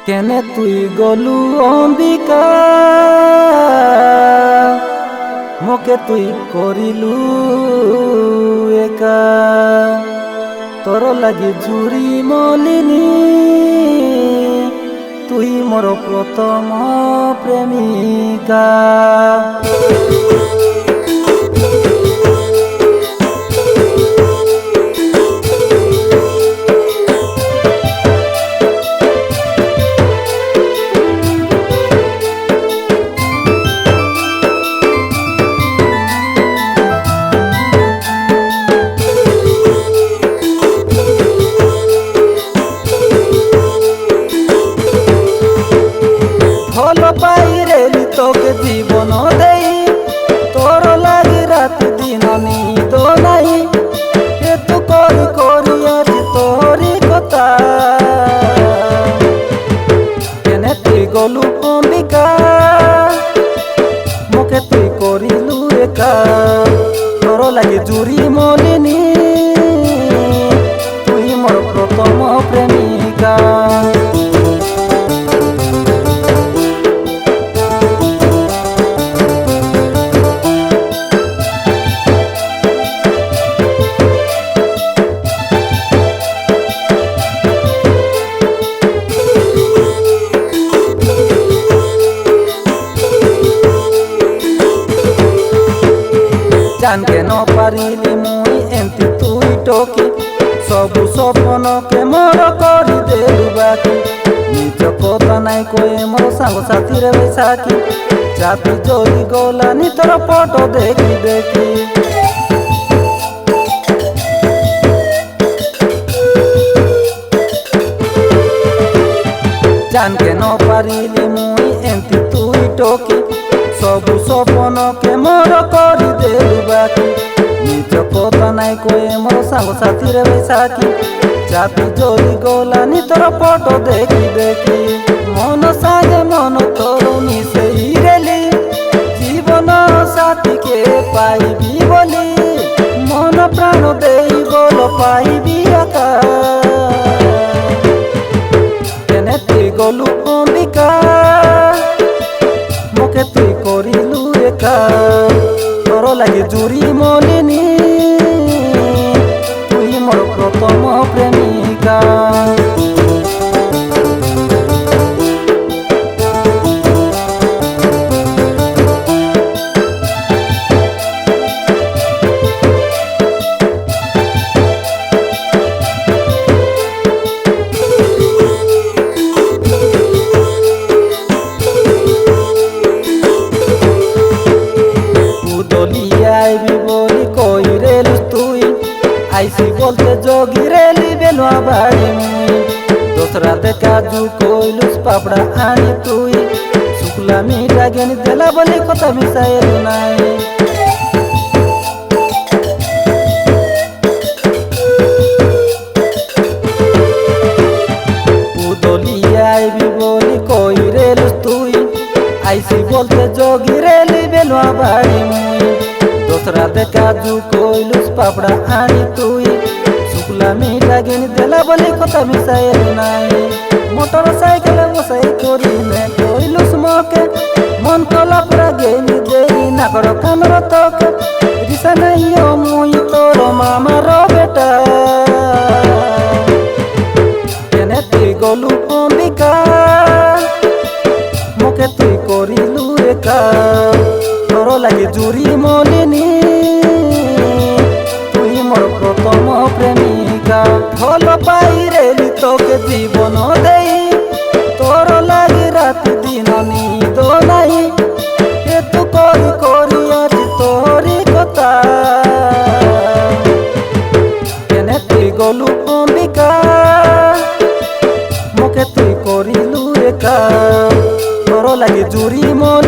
কেনে তুই গলু অম্বিকা মোকে তুই করিলু একা তোর লাগি জুড়ি মলিনী তুই মোর প্রথম প্রেমিকা। ভাল পাইরেলি তোকে জীবন দেই তোর লাগি রাত দিন নিদ নাই এতু করি করি আজ তোরি কথা কেনে তুই গলু অম্বিকা মোকে তুই করিলু একা তোর লাগি জুড়ি মলিনী তুই মোর প্রথম প্রেমিকা। জানকে ন পারিলি মুই এমতি তুই টকি সবু সপনকে মোর করি দেলু বাকি নিজ কথা নাই কয়ে মোর সাঙ্গ সাথীরে বৈশাখী চাপি চলি গলানি তোর ফটো দেখি দেখি জানকে ন পারিলি মুই এমতি তুই টকি সবু সপনকে মোর করি দেলু বাকি নিজ কথা নাই কয়ে মোর সাঙ্গ সাথীরে বৈশাখী চাপি চলি গলানি তোর ফটো দেখি দেখি মন সাগে মন তোর মিশেই রেলি জীবন সাথীকে পাইবি বলি মন প্রাণ দেই বল পাইবি একা কেনে তুই গলু অম্বিকা মোকে তুই করিলু একা তোর লাগি জুড়ি মলিনী তুই মোর প্রথম প্রেমিকা। আইবি বলি কই রেলু তুই আইসি বলতে যোগি রেলি বেলুয়া বাড়ি মুই দোসরা দেখা জু কইলুস পাপড়া আনি তুই শুক্লা মিঠা গেনি দেলা বলি কথা মিশাইলু নাই উদলিয়া আইবি বলি কই রেলু তুই আইসি বলতে যোগি রেলি বেলুয়া বাড়ি মুই দোসরা দেখা জু কইলুস পাপড়া আনি তুই শুক্লা মিঠা গেনি দেলা বলি কথা মিশাইলু নাই মোটর সাইকেলে বসাই করি নে কইলুস মকে মন কলা পুরা গেনি দেই না কর কামর তোকে রিসা নাই মুই তোর মামার বেটা কেনে তুই গলু অম্বিকা মোকে তুই করিলু একা তোর লাগি জুড়ি মলিনী তুই মোর প্রথম প্রেমিকা। ভাল পাইরেলি তোকে জীবন দেই তোর লাগি রাত দিন নিদ নাই এতু করি করি আজ তোরি কথা কেনে তুই গলু অম্বিকা মোকে তুই করিলু একা তোর লাগি জুড়ি মলিনী